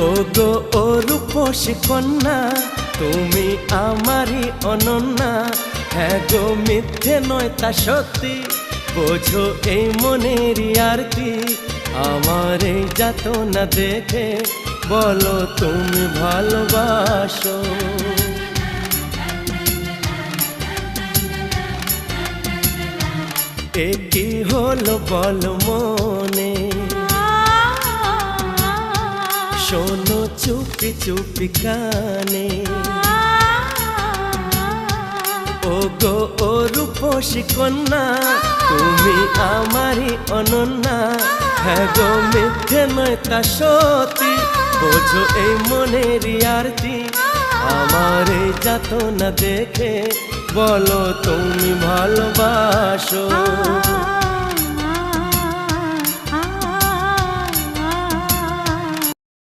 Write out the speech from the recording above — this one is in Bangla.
ও গো ও রূপসী কন্যা, তুমি আমারই অনন্যা। হ্যাঁ গো মিথ্যে নয় তা সত্যি, বোঝো এই মনের আরতি। আমার এই যাতনা দেখে বলো তুমি ভালোবাসো। এ কি হলো বলো মনে, শোনো চুপি চুপি কানে। ও গো ও রূপসী কন্যা, তুমি আমারই অনন্যা। হ্যাঁ গো মিথ্যে নয় তা সত্যি, বোঝো এই মনের আরতি। আমার এই যাতনা দেখে বলো তুমি ভালোবাসো।